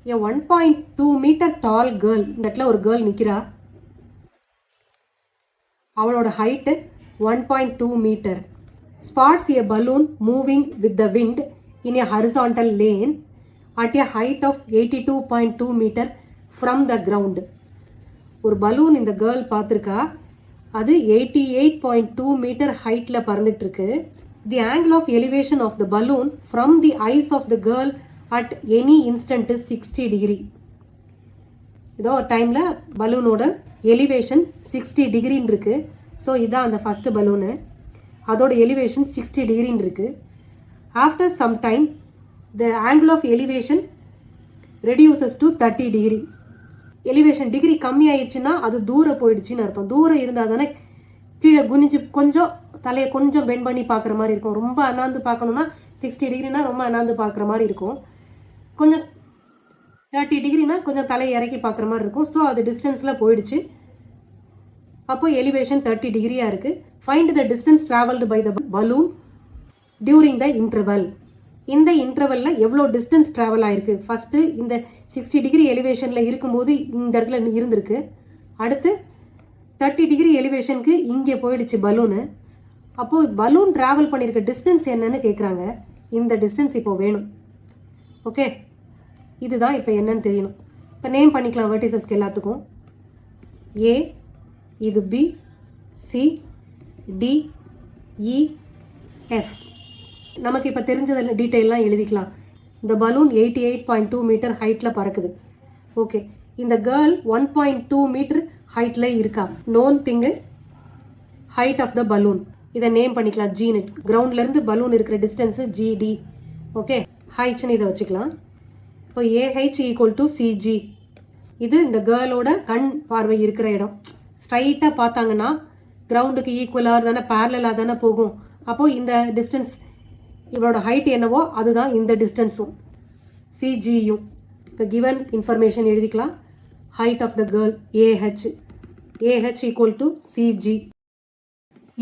A 1.2 meter tall girl, இந்த இடத்துல ஒரு கேர்ள் நிற்கிறா. அவளோட height 1.2 meter. Spots a balloon moving with the wind in a horizontal lane at a height of 82.2 meter from the ground. ஒரு balloon இந்த girl பார்த்துருக்கா. அது 88.2 metre ஹைட்டில் பறந்துட்டு இருக்கு. The angle of elevation of the balloon from the eyes of the girl at any instant is 60 degree. இதோ ஒரு டைமில் பலூனோட எலிவேஷன் 60 டிகிரின்னு இருக்கு. ஸோ இதான் அந்த ஃபஸ்ட்டு பலூனு. அதோட எலிவேஷன் 60 டிகிரின்னு இருக்கு. After some time the angle of elevation reduces to 30 degree. Elevation degree கம்மி ஆயிடுச்சுன்னா அது தூரம் போயிடுச்சுன்னு அர்த்தம். தூரம் இருந்தால் தானே கீழே குனிஞ்சு கொஞ்சம் தலையை கொஞ்சம் பெண்ட் பண்ணி பார்க்குற மாதிரி இருக்கும். ரொம்ப அண்ணாந்து பார்க்கணுன்னா 60 டிகிரினா ரொம்ப அண்ணாந்து பார்க்குற மாதிரி இருக்கும். கொஞ்சம் 30 டிகிரினா கொஞ்சம் தலையை இறக்கி பார்க்குற மாதிரி இருக்கும். ஸோ அது டிஸ்டன்ஸில் போயிடுச்சு. அப்போ எலிவேஷன் 30 டிகிரியாக இருக்குது. Find the distance travelled by the balloon during the interval. இந்த இன்டர்வலில் எவ்வளோ டிஸ்டன்ஸ் ட்ராவல் ஆயிருக்கு. ஃபஸ்ட்டு இந்த 60 டிகிரி எலிவேஷனில் இருக்கும்போது இந்த இடத்துல இருந்திருக்கு. அடுத்து 30 டிகிரி எலிவேஷனுக்கு இங்கே போயிடுச்சு பலூனு. அப்போது பலூன் ட்ராவல் பண்ணியிருக்க டிஸ்டன்ஸ் என்னன்னு கேட்குறாங்க. இந்த டிஸ்டன்ஸ் இப்போ வேணும். ஓகே, இதுதான் இப்போ என்னன்னு தெரியணும். இப்போ நேம் பண்ணிக்கலாம் வெர்டிசஸ்க்கு எல்லாத்துக்கும். ஏ, இது பி, சி, டி, இ, எஃப். நமக்கு இப்போ தெரிஞ்சதில் டீட்டெயிலாம் எழுதிக்கலாம். இந்த பலூன் 88.2 மீட்டர் ஹைட்டில் பறக்குது. ஓகே, இந்த கேர்ள் 1.2 மீட்டர் ஹைட்டில் இருக்கா. Known thing height of the balloon. இதை நேம் பண்ணிக்கலாம் ஜி நெட். கிரவுண்ட்லேருந்து பலூன் இருக்கிற டிஸ்டன்ஸு ஜிடி. ஓகே, ஹைட்ஸ்ன்னு இதை வச்சுக்கலாம். இப்போ ஏஹெச் ஈக்குவல் டு சிஜி. இது இந்த கேர்ளோட கண் பார்வை இருக்கிற இடம். ஸ்ட்ரைட்டாக பார்த்தாங்கன்னா கிரவுண்டுக்கு ஈக்குவலாக தானே பேரலாக தானே போகும். அப்போது இந்த டிஸ்டன்ஸ் இவளோட ஹைட் என்னவோ அதுதான் இந்த டிஸ்டன்ஸும் சிஜியும். இப்போ கிவன் இன்ஃபர்மேஷன் எழுதிக்கலாம். Height of the girl AH. AH equal to CG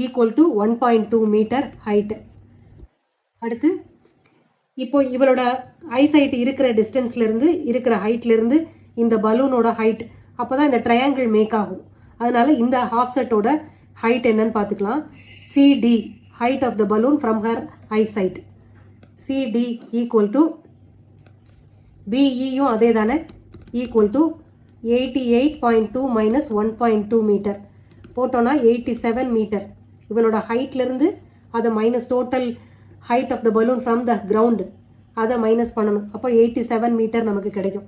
equal to 1.2 metre height. அடுத்து இப்போ இவளோட ஐசைட் இருக்கிற டிஸ்டன்ஸ்லேருந்து இருக்கிற ஹைட்லேருந்து இந்த பலூனோட ஹைட் அப்போ தான் இந்த ட்ரையாங்கிள் மேக் ஆகும். அதனால இந்த ஹாஃப் செட்டோட ஹைட் என்னன்னு பார்த்துக்கலாம். CD height of the balloon from her eyesight. CD equal to BEயும் அதே தானே equal to 88.2 minus 1.2 மீட்டர் போட்டோன்னா 87 மீட்டர். இவளோட ஹைட்லேருந்து அதை minus total height of the balloon from the ground அதை மைனஸ் பண்ணணும். அப்போ 87 மீட்டர் நமக்கு கிடைக்கும்.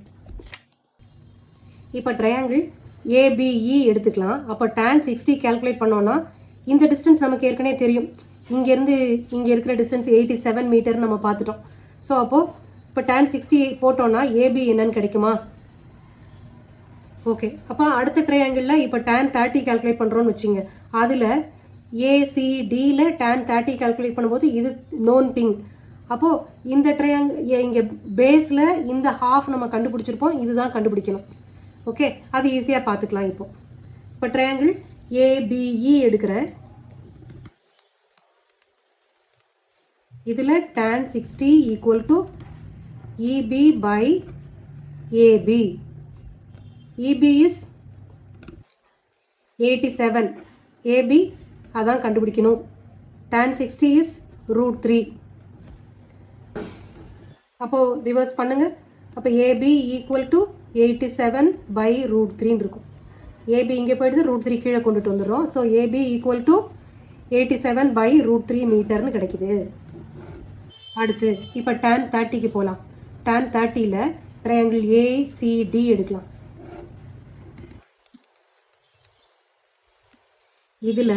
இப்போ ட்ரையாங்கிள் ஏபிஇ எடுத்துக்கலாம். அப்போ tan 60 கால்குலேட் பண்ணோன்னா இந்த டிஸ்டன்ஸ் நமக்கு ஏற்கனவே தெரியும். இங்கேருந்து இங்கே இருக்கிற டிஸ்டன்ஸ் 87 மீட்டர்னு நம்ம பார்த்துட்டோம். ஸோ அப்போது இப்போ tan 60 போட்டோன்னா ஏபி என்னன்னு கிடைக்குமா? ஓகே, அப்போ அடுத்த ட்ரையாங்கிளில் இப்போ tan 30 கால்குலேட் பண்ணுறோன்னு வச்சுங்க. அதில் ஏசிடியில் tan 30 கால்குலேட் பண்ணும்போது இது நோன் திங். அப்போது இந்த ட்ரையாங்கிள் இங்கே பேஸில் இந்த ஹாஃப் நம்ம கண்டுபிடிச்சிருப்போம். இதுதான் கண்டுபிடிக்கணும். ஓகே, அது ஈஸியாக பார்த்துக்கலாம். இப்போ ட்ரையாங்கிள் ஏபிஇ எடுக்கிறேன். இதில் tan 60 equal to EB by AB. EB is 87, AB அதான் கண்டுபிடிக்கணும். tan 60 is √3. அப்போது ரிவர்ஸ் பண்ணுங்க. அப்போ ஏபி ஈக்குவல் டு 87 பை √3 இருக்கும். ஏபி இங்கே போயிடுது, √3 கீழே கொண்டுட்டு வந்துடுறோம். So AB equal to 87 by √3 மீட்டர்னு கிடைக்குது. அடுத்து இப்போ tan 30க்கு போகலாம். tan 30ல் ட்ரையாங்கிள் ஏசிடி எடுக்கலாம். இதில்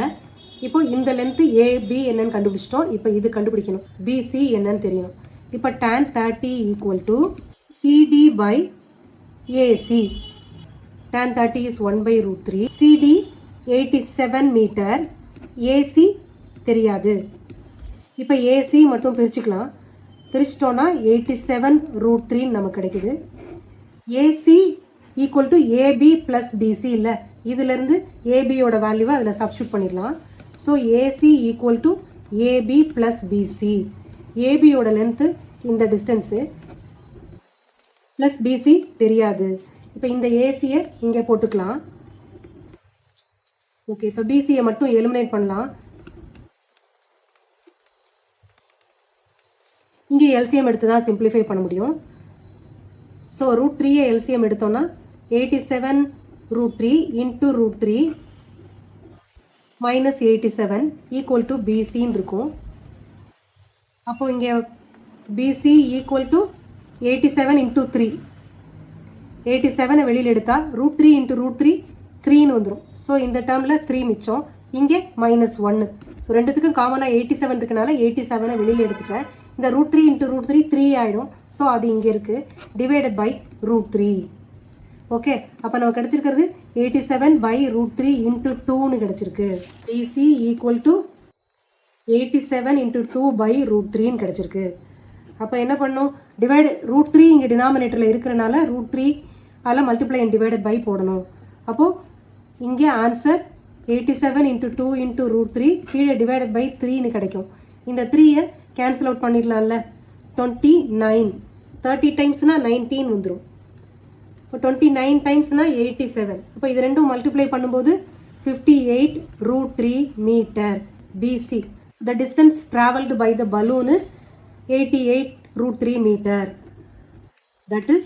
இப்போ இந்த லென்த்து ஏபி என்னன்னு கண்டுபிடிச்சிட்டோம். இப்போ இது கண்டுபிடிக்கணும். பிசி என்னன்னு தெரியணும். இப்போ tan 30 equal to CD by AC. tan 30 is 1 by √3. CD 87 metre, AC தெரியாது. இப்போ ஏசி மட்டும் பிரிச்சுக்கலாம். பிரிச்சிட்டோன்னா 87 √3 நமக்கு கிடைக்குது. AC equal to AB plus BC இல்லை, இதிலேருந்து ஏபியோட வேல்யூவை அதில் சப்ஸ்டியூட் பண்ணிடலாம். So AC equal to AB plus BC. ஏபியோட லென்த்து இந்த டிஸ்டன்ஸு, ப்ளஸ் பிசி தெரியாது. இப்போ இந்த ஏசியை இங்கே போட்டுக்கலாம். ஓகே, இப்போ பிசியை மட்டும் எலிமினேட் பண்ணலாம். இங்கே எல்சிஎம் எடுத்து தான் சிம்பிளிஃபை பண்ண முடியும். ஸோ √3 எல்சிஎம் எடுத்தோம்னா 87√3 இன்ட்டு √3 மைனஸ் 87 ஈக்குவல் டு பிசின்னு இருக்கும். அப்போ இங்கே பிசி ஈக்குவல் டு 87 இன்ட்டு 3. 87 வெளியில் எடுத்தால் √3 இன்ட்டு √3 3ன்னு வந்துடும். ஸோ இந்த டேர்மில் 3 மிச்சம், இங்கே -1. ஸோ ரெண்டுத்துக்கும் காமனாக 87 இருக்கனால 87 வெளியில் எடுத்துட்டேன். இந்த √3 இன்ட்டு √3 3 ஆகிடும். ஸோ அது இங்கே இருக்குது, டிவைடட் பை √3. ஓகே, அப்போ நம்ம கிடச்சிருக்கிறது 87/√3 இன்ட்டு 2ன்னு கிடச்சிருக்கு. பிசி ஈக்குவல் டு 87 இன்ட்டு 2/√3ன்னு கிடச்சிருக்கு. அப்போ என்ன பண்ணணும், √3 இங்கே டினாமினேட்டரில் இருக்கிறனால √3 அதில் மல்டிப்ளை அண்ட் டிவைடட் பை போடணும். அப்போது இங்கே ஆன்சர் 87 இன்ட்டு 2 இன்ட்டு √3 கீழே டிவைடட் பை 3ன்னு கிடைக்கும். இந்த 3யை கேன்சல் அவுட் பண்ணிடலாம்ல. 29 30 டைம்ஸ்னால் 19 வந்துடும். இப்போ 29 டைம்ஸ்னால் 87. அப்போ இது ரெண்டும் மல்டிப்ளை பண்ணும்போது 58√3 metre BC. The distance traveled by the balloon is 88√3 meter. That is